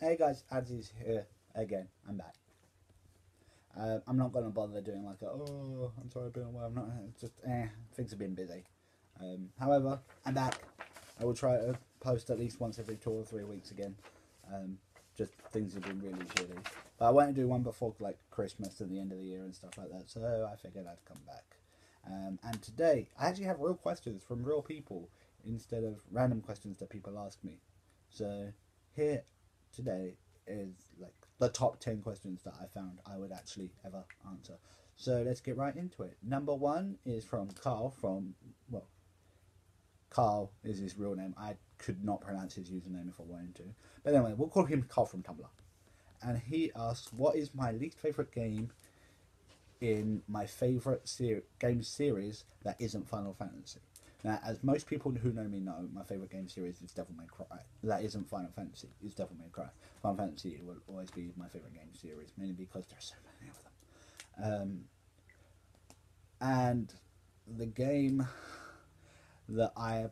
Hey guys, Adzi's here again. I'm back. I'm not gonna bother doing like I'm sorry, I've been away. I'm not. It's just things have been busy. However, I'm back. I will try to post at least once every 2 or 3 weeks again. Just things have been really shitty. But I won't do one before like Christmas and the end of the year and stuff like that. So I figured I'd come back. And today I actually have real questions from real people instead of random questions that people ask me. So here today is like the top 10 questions that I found I would actually ever answer. So let's get right into it. Number one is from Carl Carl is his real name. I could not pronounce his username if I wanted to. But anyway, we'll call him Carl from Tumblr. And he asks, what is my least favourite game in my favourite game series that isn't Final Fantasy? Now, as most people who know me know, my favourite game series is Devil May Cry. That isn't Final Fantasy, it's Devil May Cry. Final Fantasy will always be my favourite game series, mainly because there's so many of them. And the game that I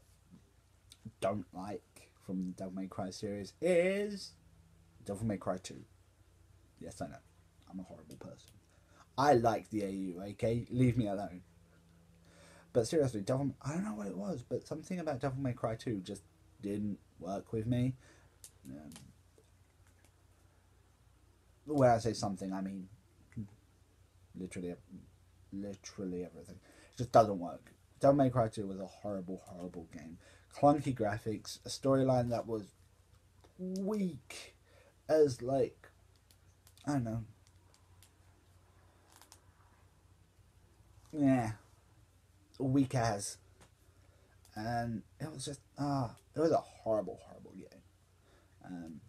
don't like from the Devil May Cry series is Devil May Cry 2. Yes, I know. I'm a horrible person. I like the AU, okay? Leave me alone. But seriously, I don't know what it was, but something about Devil May Cry 2 just didn't work with me. When I say something, I mean literally everything. It just doesn't work. Devil May Cry 2 was a horrible, horrible game. Clunky graphics, a storyline that was weak as like, I don't know. Yeah. Weak as, and it was just it was a horrible game.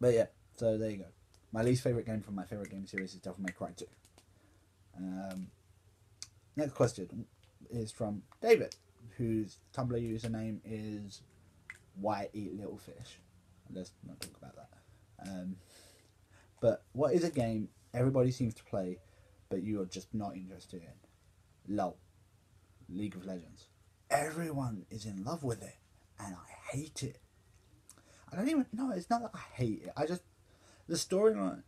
But yeah, so there you go. My least favorite game from my favorite game series is Devil May Cry 2. Next question is from David, whose Tumblr username is Why Eat Little Fish. Let's not talk about that. But what is a game everybody seems to play but you are just not interested in? LOL. League of Legends. Everyone is in love with it, and I hate it. I don't even know. It's not that I hate it. I just the storyline,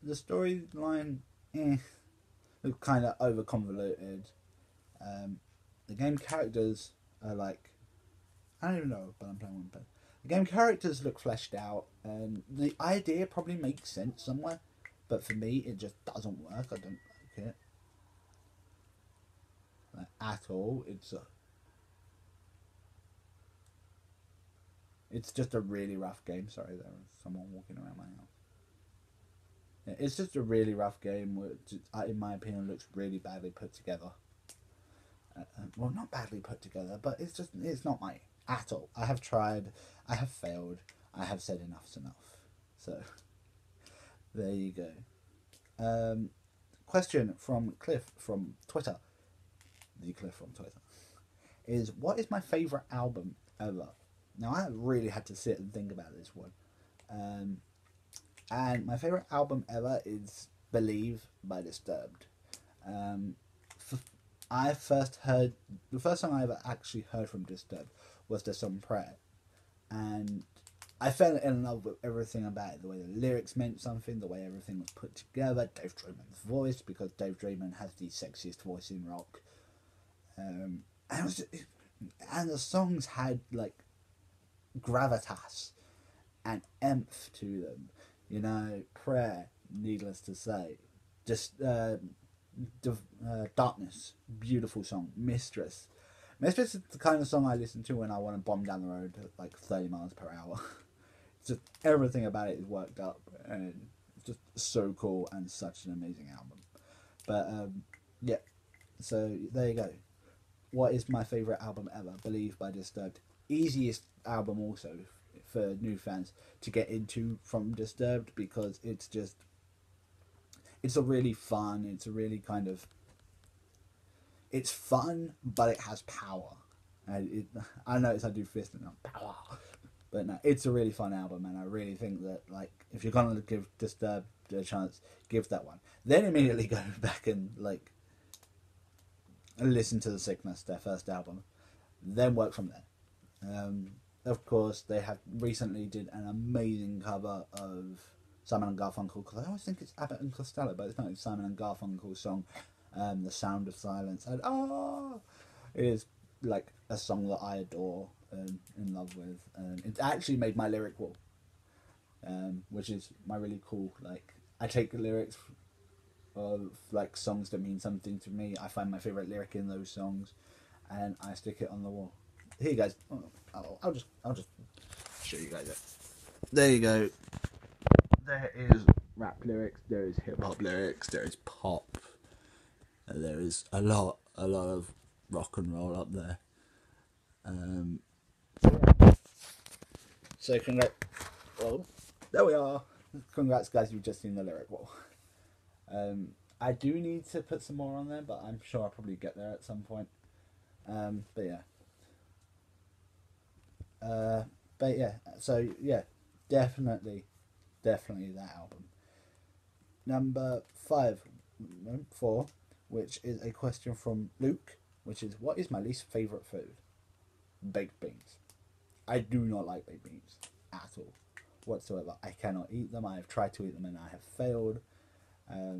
kind of over convoluted. The game characters are like, I don't even know, but I'm playing one. But the game characters look fleshed out, and the idea probably makes sense somewhere, but for me, it just doesn't work. I don't like it. At all. It's just a really rough game. Sorry, there was someone walking around my house. Yeah, it's just a really rough game, which, in my opinion, looks really badly put together. Well, not badly put together, but it's not my at all. I have tried, I have failed, I have said enough's enough. So there you go. Question from Cliff from Twitter. The Cliff from Twitter is, what is my favourite album ever? Now, I really had to sit and think about this one. And my favourite album ever is Believe by Disturbed. The first song I ever actually heard from Disturbed was the song Prayer. And I fell in love with everything about it. The way the lyrics meant something, the way everything was put together, Dave Draymond's voice, because Dave Draymond has the sexiest voice in rock. And the songs had like gravitas and emph to them. You know, Prayer, needless to say. Just Darkness, beautiful song. Mistress is the kind of song I listen to when I want to bomb down the road at like 30 miles per hour. It's just everything about it is worked up, and it's just so cool and such an amazing album. But yeah, so there you go. What is my favourite album ever? Believe by Disturbed. Easiest album also for new fans to get into from Disturbed, because it's a really fun, it's a really kind of, it's fun, but it has power. I notice I do fist and power, but no, it's a really fun album, and I really think that like if you're gonna give Disturbed a chance, give that one. Then immediately go back and like listen to The Sickness, their first album, then work from there. of course, they have recently did an amazing cover of Simon and Garfunkel, because I always think it's Abbott and Costello, but it's not. It's Simon and Garfunkel's song, "The Sound of Silence," and it is like a song that I adore and in love with, and it actually made my lyric wall, which is my really cool. Like, I take the lyrics of like songs that mean something to me. I find my favorite lyric in those songs, and I stick it on the wall. Here you guys. I'll just show you guys it. There you go. There is rap lyrics. There is hip hop lyrics. There is pop. And there is a lot of rock and roll up there. So congrats. Well, there we are. Congrats, guys! You've just seen the lyric wall. I do need to put some more on there, but I'm sure I'll probably get there at some point. But yeah. So yeah, definitely that album. Number 4, which is a question from Luke, which is, what is my least favourite food? Baked beans. I do not like baked beans at all, whatsoever. I cannot eat them. I have tried to eat them and I have failed. I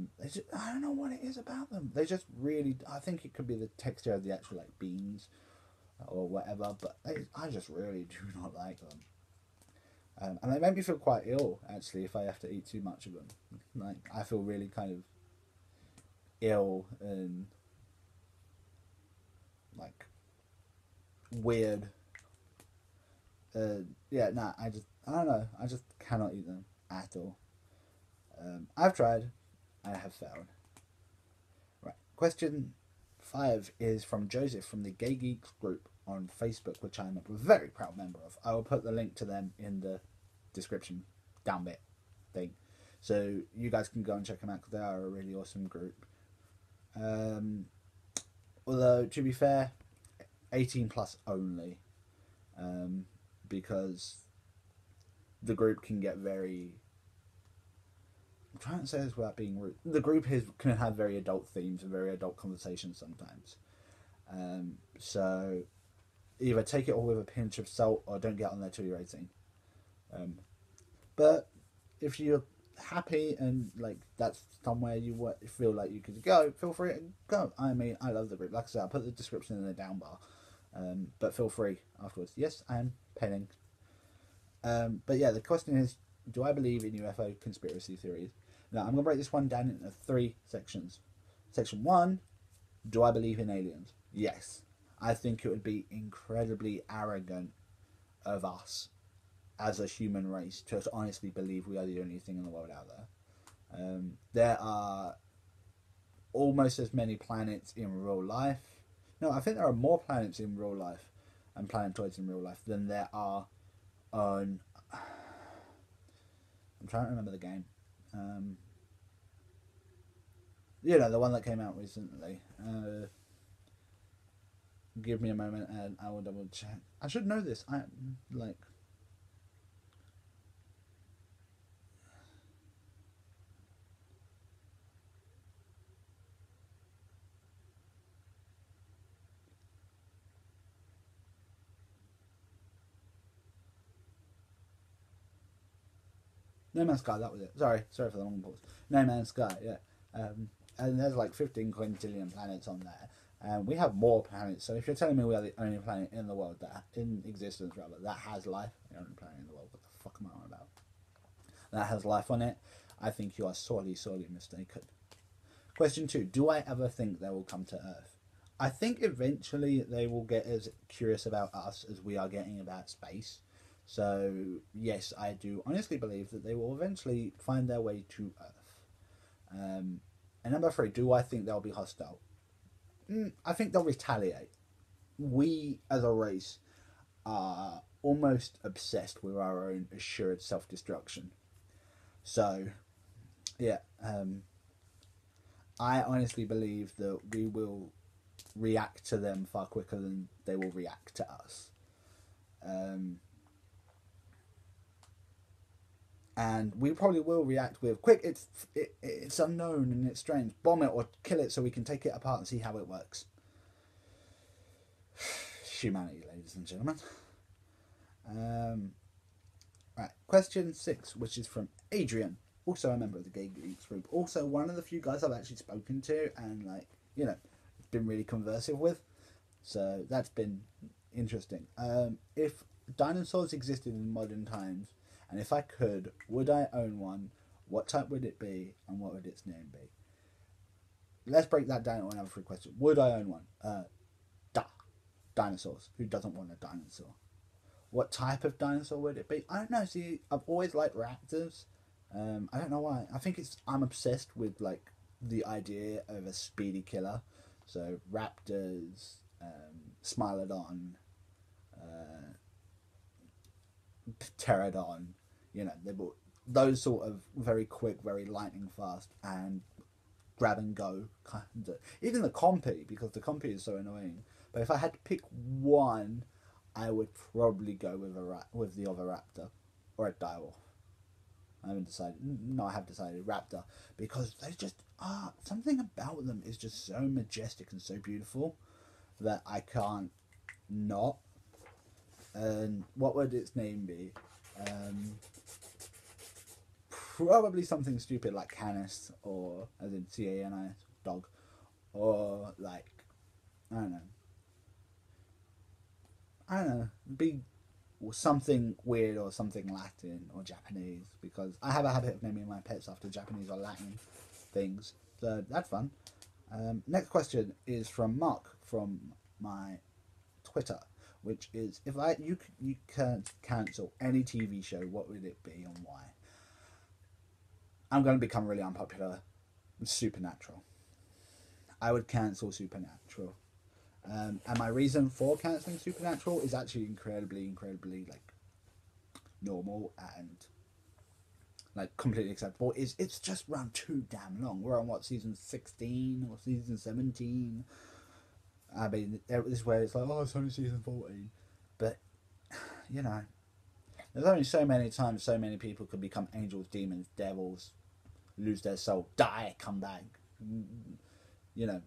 don't know what it is about them. They just really, I think it could be the texture of the actual like beans or whatever, but I just really do not like them. And they make me feel quite ill, actually, if I have to eat too much of them. Like, I feel really kind of ill and like weird. I don't know. I just cannot eat them at all. I've tried. I have failed. Right. Question 5 is from Joseph from the Geeks Group on Facebook, which I'm a very proud member of. I will put the link to them in the description down bit thing, so you guys can go and check them out, because they are a really awesome group. Although, to be fair, 18 plus only, because the group can get very... I'm trying to say this without being rude. The group can have very adult themes and very adult conversations sometimes. So either take it all with a pinch of salt or don't get on there till you're 18. But if you're happy and like that's somewhere you feel like you could go, feel free to go. I mean, I love the group. Like I said, I'll put the description in the down bar. But feel free afterwards. Yes, I am penning. But yeah, the question is, do I believe in UFO conspiracy theories? Now, I'm going to break this one down into 3 sections. Section 1, do I believe in aliens? Yes. I think it would be incredibly arrogant of us as a human race to honestly believe we are the only thing in the world out there. There are almost as many planets in real life. No, I think there are more planets in real life and planetoids in real life than there are on... I'm trying to remember the game. The one that came out recently. Give me a moment and I will double check. I should know this. No Man's Sky, that was it. Sorry for the long pause. No Man's Sky, yeah. And there's like 15 quintillion planets on there. And we have more planets. So if you're telling me we are the only planet in the world, in existence rather, that has life, the only planet in the world, what the fuck am I on about? That has life on it, I think you are sorely mistaken. Question 2, do I ever think they will come to Earth? I think eventually they will get as curious about us as we are getting about space. So, yes, I do honestly believe that they will eventually find their way to Earth. And number 3, do I think they'll be hostile? I think they'll retaliate. We, as a race, are almost obsessed with our own assured self-destruction. So, yeah, I honestly believe that we will react to them far quicker than they will react to us. And we probably will react with, quick, it's unknown and it's strange. Bomb it or kill it so we can take it apart and see how it works. Humanity, ladies and gentlemen. Um, right, question 6, which is from Adrian, also a member of the Geeks Group, also one of the few guys I've actually spoken to and like been really conversive with. So that's been interesting. If dinosaurs existed in modern times, and if I could, would I own one? What type would it be, and what would its name be? Let's break that down to another 3 questions. Would I own one? Dinosaurs. Who doesn't want a dinosaur? What type of dinosaur would it be? I don't know. See, I've always liked raptors. I don't know why. I think I'm obsessed with like the idea of a speedy killer. So raptors, Smilodon, uh, pterodon. They bought those sort of very quick, very lightning fast, and grab and go kind of. Even the compy, because the compy is so annoying. But if I had to pick one, I would probably go with the other raptor or a direwolf. I haven't decided. No, I have decided raptor, because they just are, something about them is just so majestic and so beautiful that I can't not. And what would its name be? Probably something stupid like Canis, or as in Canis, dog, or like I don't know. Be something weird or something Latin or Japanese, because I have a habit of naming my pets after Japanese or Latin things. So that's fun. Next question is from Mark from my Twitter, which is, if you can cancel any TV show, what would it be and why? I'm going to become really unpopular. Supernatural. I would cancel Supernatural. And my reason for cancelling Supernatural is actually incredibly like normal and like completely acceptable. It's just run too damn long. We're on what, season 16 or season 17? I mean, this is where it's like, oh, it's only season 14, but there's only so many times so many people could become angels, demons, devils, lose their soul, die, come back. You know,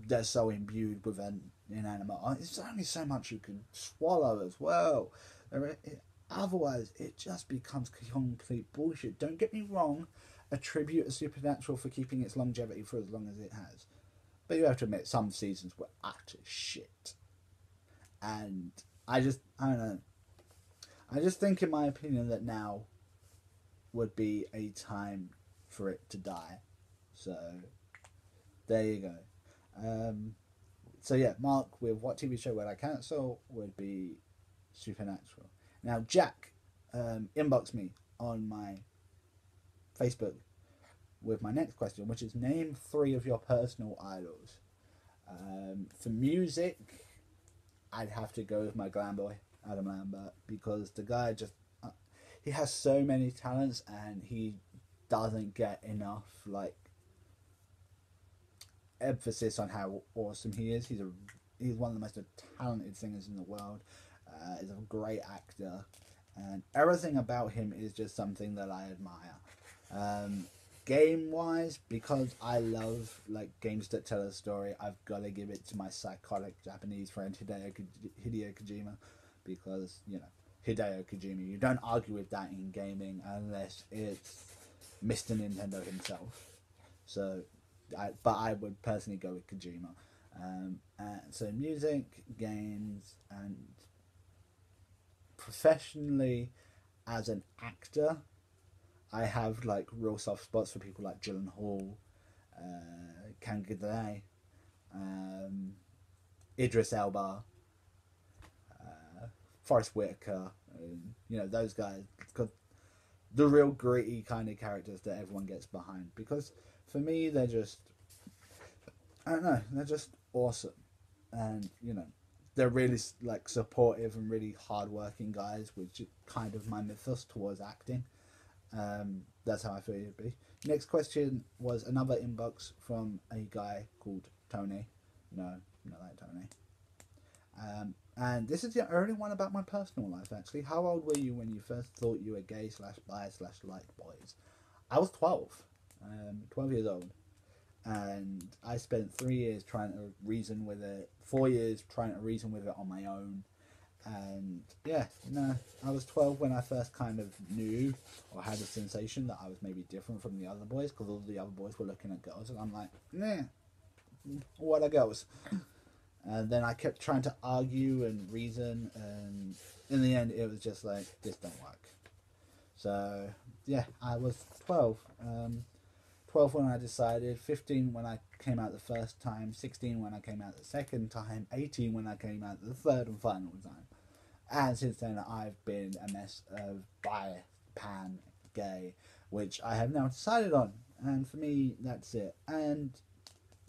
they're so imbued with an inanimate. It's only so much you can swallow as well. Otherwise, it just becomes complete bullshit. Don't get me wrong, attribute a Supernatural for keeping its longevity for as long as it has. But you have to admit, some seasons were utter shit. And I don't know. I just think, in my opinion, that now would be a time for it to die. So, there you go. So yeah, Mark, with what TV show would I cancel would be Supernatural. Now, Jack inboxed me on my Facebook with my next question, which is, name 3 of your personal idols. For music, I'd have to go with my glam boy, Adam Lambert, because the guy just he has so many talents and he doesn't get enough like emphasis on how awesome he is. He's one of the most talented singers in the world. He's a great actor, and everything about him is just something that I admire. Game wise, because I love like games that tell a story, I've got to give it to my psychotic Japanese friend Hideo Kojima, because Hideo Kojima, you don't argue with that in gaming unless it's Mr. Nintendo himself. So but I would personally go with Kojima. So music, games, and professionally as an actor, I have like real soft spots for people like Gyllenhaal, Kang Gidley, Idris Elba, Forrest Whitaker, those guys. The real gritty kind of characters that everyone gets behind, because for me they're just, I don't know, they're just awesome, and they're really like supportive and really hardworking guys, which is kind of my mythos towards acting. That's how I feel it'd be. Next question was another inbox from a guy called Tony. No, not like Tony. And this is the only one about my personal life, actually. How old were you when you first thought you were gay / bi / liked boys? I was 12. 12 years old. And I spent 3 years trying to reason with it, 4 years trying to reason with it on my own. And yeah, no, I was 12 when I first kind of knew or had a sensation that I was maybe different from the other boys, because all the other boys were looking at girls, and I'm like, nah, what are girls? And then I kept trying to argue and reason, and in the end, it was just like, this don't work. So yeah, I was 12. 12 when I decided, 15 when I came out the first time, 16 when I came out the second time, 18 when I came out the third and final time. And since then, I've been a mess of bi, pan, gay, which I have now decided on. And for me, that's it. And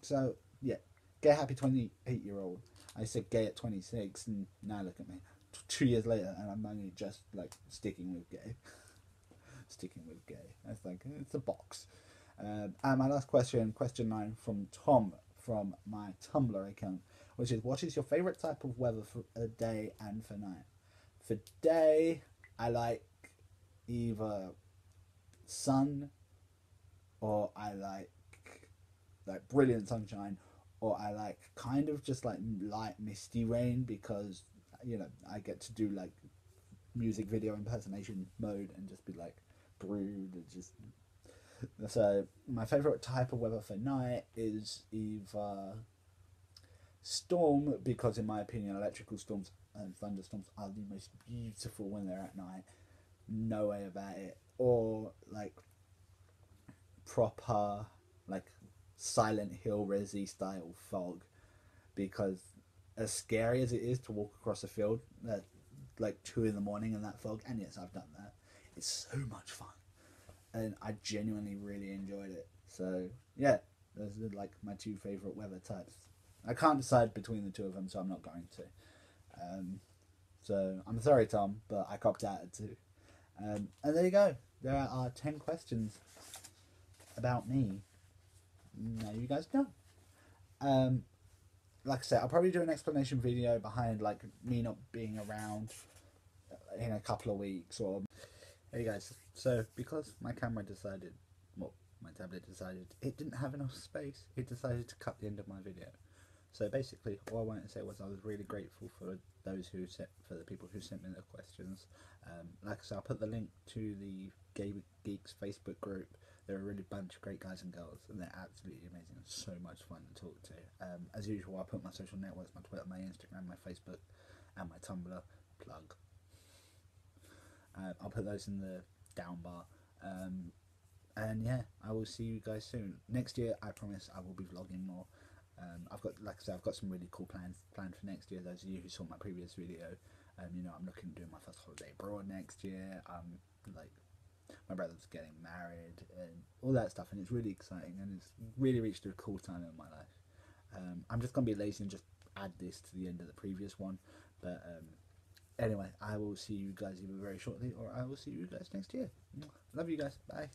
so, yeah, gay happy 28-year-old. I said gay at 26, and now look at me. 2 years later, and I'm only just like sticking with gay. Sticking with gay. It's like, it's a box. And my last question, question 9 from Tom from my Tumblr account, which is, what is your favourite type of weather for a day and for night? For day, I like either sun, or I like brilliant sunshine, or I like kind of just like light misty rain, because you know I get to do like music video impersonation mode and just be like brewed and just. So my favourite type of weather for night is either storm, because in my opinion electrical storms and thunderstorms are the most beautiful when they're at night, no way about it, or like proper like Silent Hill Resi style fog, because as scary as it is to walk across a field at like 2 in the morning in that fog, and yes, I've done that, it's so much fun. And I genuinely really enjoyed it. So yeah, those are like my 2 favourite weather types. I can't decide between the 2 of them, so I'm not going to. So I'm sorry, Tom, but I copped out at 2. And there you go. There are 10 questions about me. Now you guys know. Like I said, I'll probably do an explanation video behind like me not being around in a couple of weeks, or hey guys, so because my camera decided, well, my tablet decided it didn't have enough space, it decided to cut the end of my video. So basically, all I wanted to say was I was really grateful for for the people who sent me the questions. Like I said, I'll put the link to the Geeks Facebook group. They're a really bunch of great guys and girls, and they're absolutely amazing and so much fun to talk to. As usual, I'll put my social networks, my Twitter, my Instagram, my Facebook, and my Tumblr plug. I'll put those in the down bar. And yeah, I will see you guys soon. Next year, I promise I will be vlogging more. I've got, like I said, I've got some really cool plans planned for next year. Those of you who saw my previous video, you know, I'm looking at doing my first holiday abroad next year. Like, my brother's getting married and all that stuff, and it's really exciting, and it's really reached a cool time in my life. I'm just gonna be lazy and just add this to the end of the previous one, but anyway, I will see you guys either very shortly, or I will see you guys next year. Love you guys. Bye.